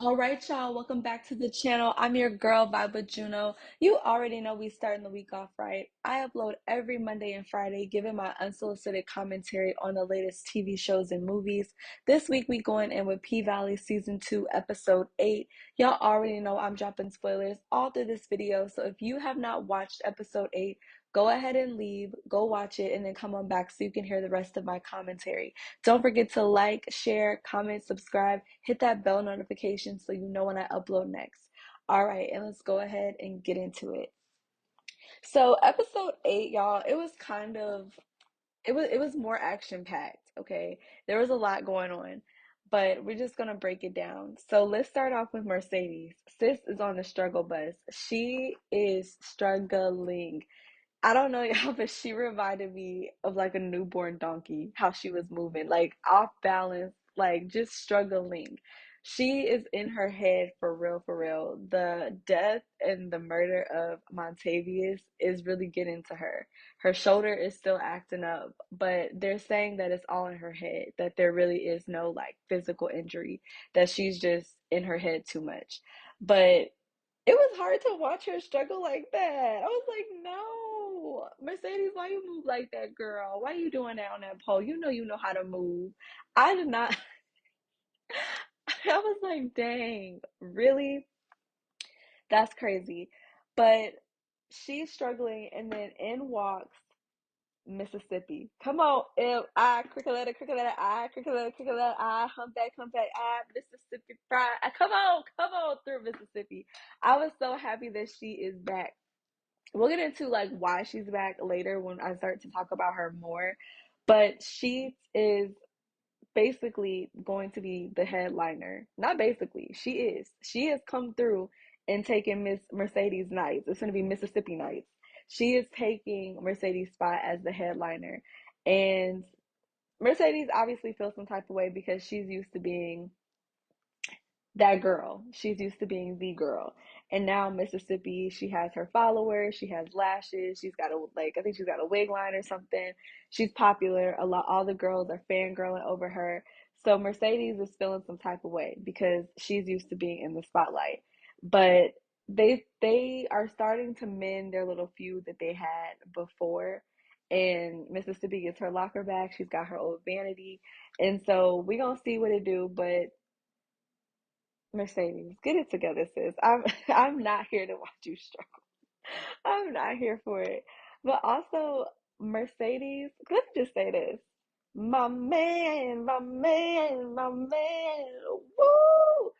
All right, y'all, welcome back to the channel. I'm your girl, Vibe Juno. You already know we starting the week off right. I upload every Monday and Friday, giving my unsolicited commentary on the latest TV shows and movies. This week, we going in with P-Valley Season 2, Episode 8. Y'all already know I'm dropping spoilers all through this video, so if you have not watched Episode 8, go ahead and leave, go watch it, and then come on back so you can hear the rest of my commentary. Don't forget to like, share, comment, subscribe, hit that bell notification so you know when I upload next. All right, and let's go ahead and get into it. So episode 8, y'all, it was kind of it was more action packed, okay? There was a lot going on, but we're just gonna break it down. So let's start off with Mercedes. Sis is on the struggle bus. She is struggling. I don't know y'all, but she reminded me of like a newborn donkey, how she was moving, like off balance, like just struggling. She is in her head for real, for real. The death and the murder of Montavious is really getting to her. Her shoulder is still acting up, but they're saying that it's all in her head, that there really is no like physical injury, that she's just in her head too much. But it was hard to watch her struggle like that. I was like, no, Mercedes, why you move like that, girl? Why you doing that on that pole? You know how to move. I did not. I was like, dang, really? That's crazy. But she's struggling, and then in walks Mississippi. Come on, cricket letter, cricket letter, humpback, Mississippi pride. Come on through Mississippi. I was so happy that she is back. We'll get into like why she's back later when I start to talk about her more. But she is basically going to be the headliner. Not basically, she is. She has come through and taken Miss Mercedes Nights. It's going to be Mississippi Nights. She is taking Mercedes' spot as the headliner. And Mercedes obviously feels some type of way because she's used to being that girl. She's used to being the girl. And now Mississippi, she has her followers, she has lashes, she's got a like I think she's got a wig line or something. She's popular. A lot all the girls are fangirling over her. So Mercedes is feeling some type of way because she's used to being in the spotlight. But they are starting to mend their little feud that they had before. And Mississippi gets her locker back. She's got her old vanity. And so we gonna see what it do, but Mercedes, get it together, sis. I'm not here to watch you struggle. I'm not here for it. But also, Mercedes, let me just say this. My man. Woo!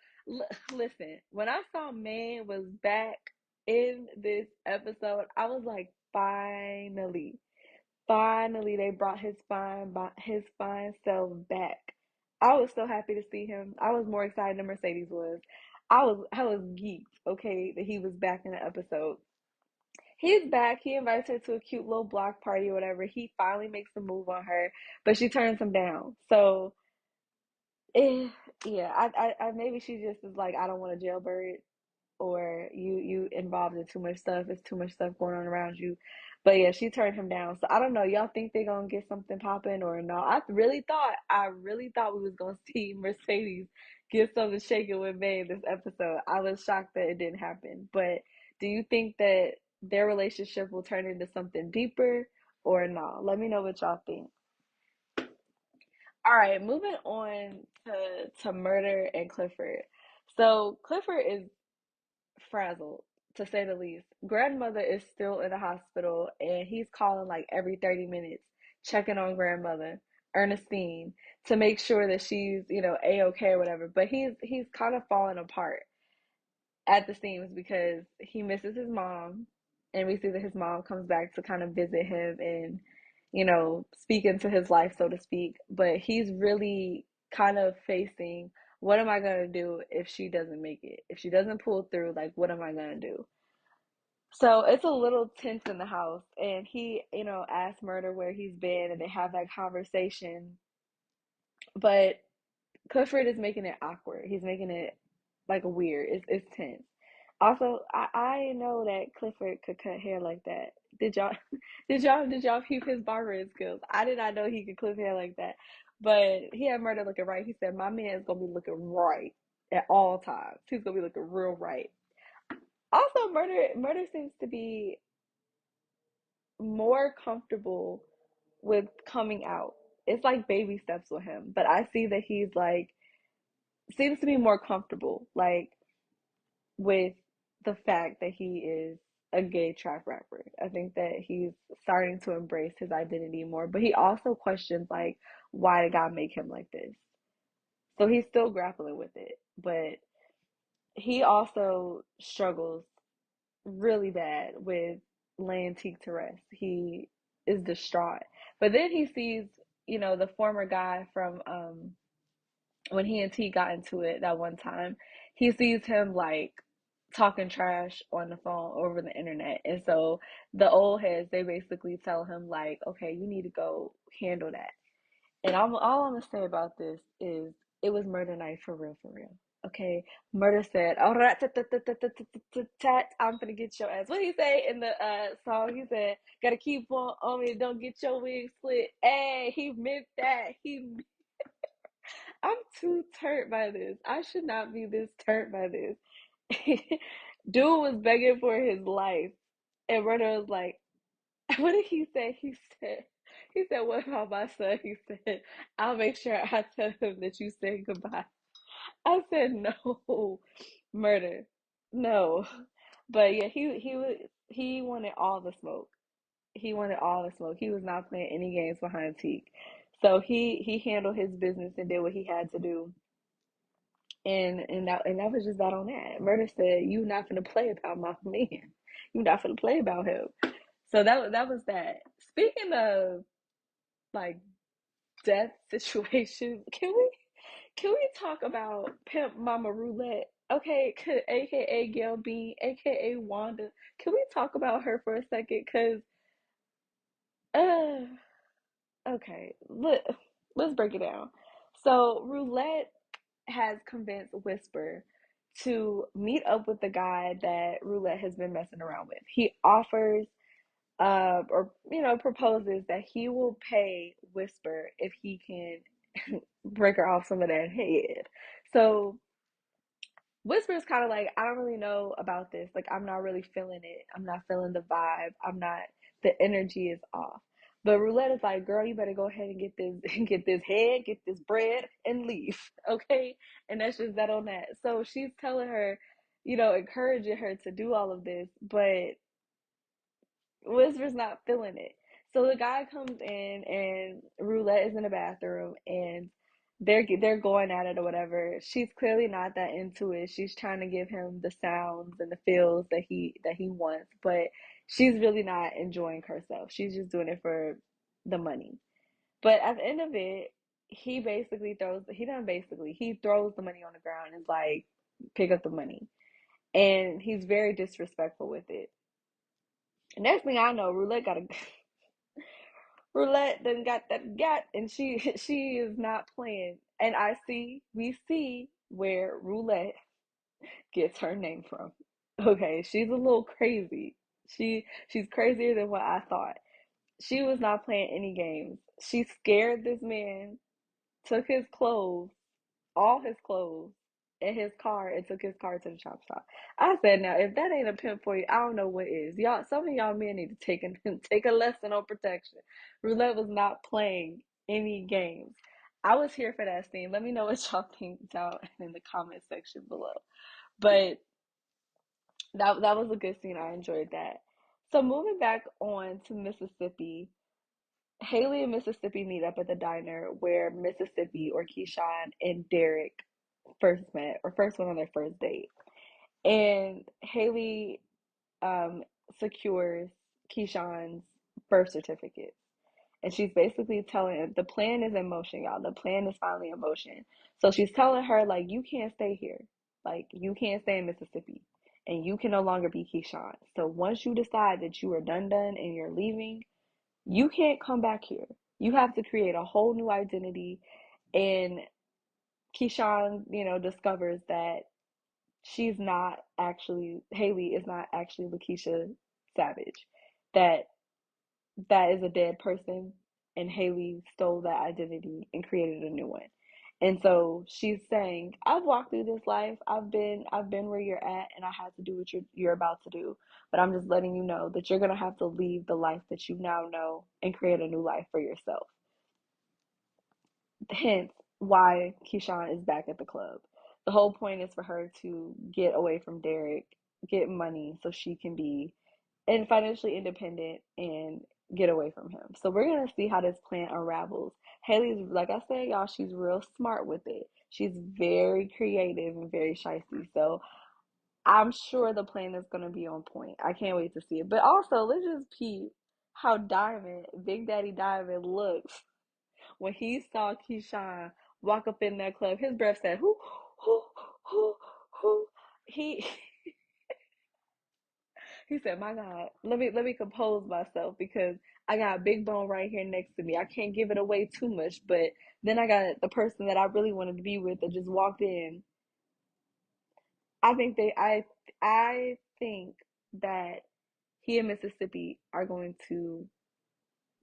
Listen, when I saw man was back in this episode, I was like, finally. Finally, they brought his fine self back. I was so happy to see him. I was more excited than Mercedes was. I was geeked, okay, that he was back in the episode. He's back. He invites her to a cute little block party or whatever. He finally makes a move on her, but she turns him down. So, eh, yeah, I maybe she just is like, I don't want a jailbird, or you involved in too much stuff. It's too much stuff going on around you. But yeah, she turned him down. So I don't know. Y'all think they're gonna get something popping or no? I really thought we was gonna see Mercedes get something shaking with May in this episode. I was shocked that it didn't happen. But do you think that their relationship will turn into something deeper or no? Let me know what y'all think. All right, moving on to Murder and Clifford. So Clifford is frazzled, to say the least. Grandmother is still in the hospital, and he's calling like every 30 minutes, checking on grandmother, Ernestine, to make sure that she's, A-okay or whatever. But he's kind of falling apart at the seams because he misses his mom, and we see that his mom comes back to kind of visit him and, speak into his life, so to speak. But he's really kind of facing, what am I gonna do if she doesn't make it? If she doesn't pull through, like, what am I gonna do? So it's a little tense in the house, and he, asks Murder where he's been, and they have that conversation. But Clifford is making it awkward. He's making it like weird. It's tense. Also, I know that Clifford could cut hair like that. Did y'all did y'all peep his barbering skills? I did not know he could clip hair like that. But he had Murder looking right. He said, my man is gonna be looking right. at all times. He's gonna be looking real right. Also, murder seems to be more comfortable with coming out. It's like baby steps with him, but I see that he's like seems to be more comfortable like with the fact that he is a gay trap rapper. I think that he's starting to embrace his identity more, but he also questions like why did God make him like this? So he's still grappling with it, but he also struggles really bad with laying Teak to rest. He is distraught. But then he sees, the former guy from when he and T got into it that one time, he sees him like talking trash on the phone over the internet. And so the old heads, they basically tell him like, okay, you need to go handle that. And all I'm gonna say about this is it was murder night for real, for real. Okay, murder said, "All right, I'm gonna get your ass." What did he say in the song? He said, "Gotta keep on me, don't get your wig split." Hey, he meant that. I'm too turned by this. I should not be this turned by this. Dude was begging for his life, and murder was like, what did he say? He said, what about my son? He said, I'll make sure I tell him that you said goodbye. I said, no, murder, no. But yeah, he wanted all the smoke. He wanted all the smoke. He was not playing any games behind Teak. So he handled his business and did what he had to do. And that was just that on that. Murder said, "You not gonna play about my man. You not gonna play about him." So that was that. Speaking of like death situations, can we talk about Pimp Mama Roulette? Okay, aka Gail Bean, aka Wanda. Can we talk about her for a second? Cause uh okay, let's break it down. So Roulette has convinced Whisper to meet up with the guy that Roulette has been messing around with. He offers or proposes that he will pay Whisper if he can break her off some of that head. So Whisper's kind of like, I don't really know about this. Like, I'm not really feeling it. I'm not feeling the vibe. The energy is off. But Roulette is like, girl, you better go ahead and get this, get this head, get this bread, and leave. Okay. And that's just that on that. So she's telling her, encouraging her to do all of this, but Whisper's not feeling it. So the guy comes in and Roulette is in the bathroom and they're going at it or whatever. She's clearly not that into it. She's trying to give him the sounds and the feels that he wants, but she's really not enjoying herself. She's just doing it for the money. But at the end of it, he throws the money on the ground and is like, pick up the money. And he's very disrespectful with it. Next thing I know, Roulette then got that gat, and she is not playing. And we see where Roulette gets her name from. Okay, she's a little crazy. She's crazier than what I thought. She was not playing any games. She scared this man, took his clothes, all his clothes, in his car and took his car to the chop shop. I said, now if that ain't a pimp for you, I don't know what is. Y'all, some of y'all men need to take a lesson on protection. Roulette was not playing any games. I was here for that scene. Let me know what y'all think down in the comment section below. But that was a good scene. I enjoyed that. So moving back on to Mississippi, Haley and Mississippi meet up at the diner where Mississippi or Keyshawn and Derek first met or first went on their first date. And Haley secures Keyshawn's birth certificate. And she's basically telling him the plan is in motion, y'all. The plan is finally in motion. So she's telling her, like, you can't stay here. Like, you can't stay in Mississippi. And you can no longer be Keyshawn. So once you decide that you are done and you're leaving, you can't come back here. You have to create a whole new identity. And Keyshawn, discovers that Haley is not actually Lakeisha Savage. That that is a dead person and Haley stole that identity and created a new one. And so she's saying, I've walked through this life. I've been where you're at, and I had to do what you're about to do. But I'm just letting you know that you're gonna have to leave the life that you now know and create a new life for yourself. Hence why Keyshawn is back at the club. The whole point is for her to get away from Derek, get money so she can be and financially independent and get away from him. So we're gonna see how this plan unravels. Haley's, like I said, y'all, she's real smart with it. She's very creative and very shisty. So I'm sure the plan is gonna be on point. I can't wait to see it. But also, let's just peep how Diamond, Big Daddy Diamond, looks when he saw Keyshawn walk up in that club. His breath said, who, who. He He said, "My God, let me compose myself because I got a big bone right here next to me. I can't give it away too much, but then I got the person that I really wanted to be with that just walked in. I think I think that he and Mississippi are going to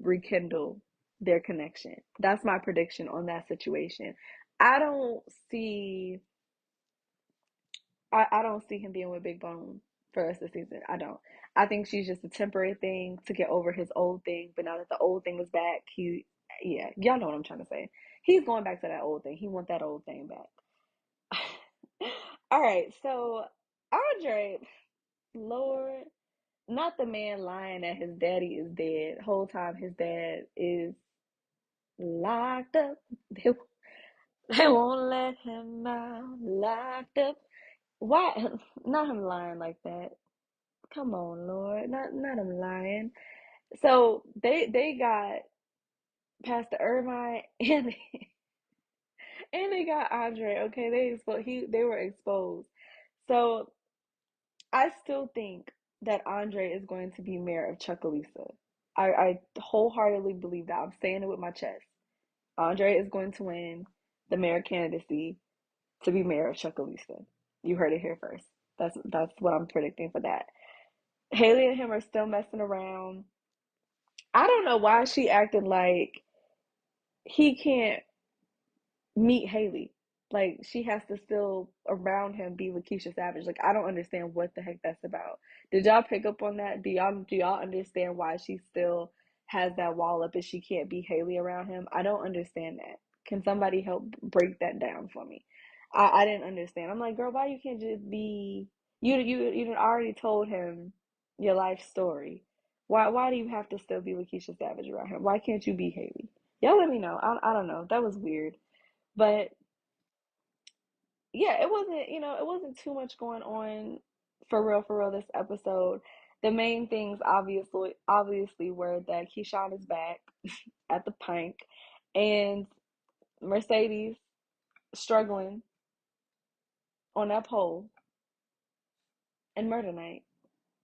rekindle their connection. That's my prediction on that situation. I don't see I don't see him being with Big Bone for the rest of the season. I don't. I think she's just a temporary thing to get over his old thing. But now that the old thing is back, yeah, y'all know what I'm trying to say. He's going back to that old thing. He wants that old thing back. All right, so Andre, Lord, not the man lying that his daddy is dead. Whole time his dad is locked up. They won't let him out. Locked up. Why? Not him lying like that. Come on, Lord. Not him lying. So they got Pastor Irvine and they got Andre. Okay, they were exposed. So I still think that Andre is going to be mayor of Chucalissa. I wholeheartedly believe that. I'm saying it with my chest. Andre is going to win the mayor candidacy to be mayor of Chucalissa. You heard it here first. That's what I'm predicting for that. Haley and him are still messing around. I don't know why she acted like he can't meet Haley. Like she has to still around him be Lakeisha Savage. Like I don't understand what the heck that's about. Did y'all pick up on that? Do y'all understand why she still has that wall up and she can't be Haley around him? I don't understand that. Can somebody help break that down for me? I didn't understand. I'm like, girl, why you can't just be you done already told him your life story. Why do you have to still be Lakeisha Savage around him? Why can't you be Haley? Y'all let me know. I don't know. That was weird. But yeah, it wasn't too much going on for real this episode. The main things obviously were that Keyshawn is back at the pink and Mercedes struggling on that pole and murder night.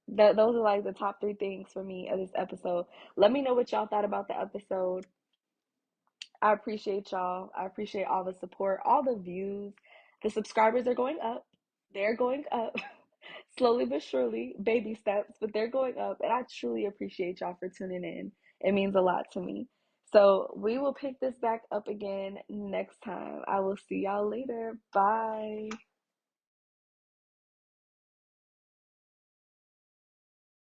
Those are like the top three things for me of this episode. Let me know what y'all thought about the episode. I appreciate y'all. I appreciate all the support, all the views. The subscribers are going up. They're going up slowly but surely, baby steps, but they're going up. And I truly appreciate y'all for tuning in. It means a lot to me. So we will pick this back up again next time. I will see y'all later. Bye.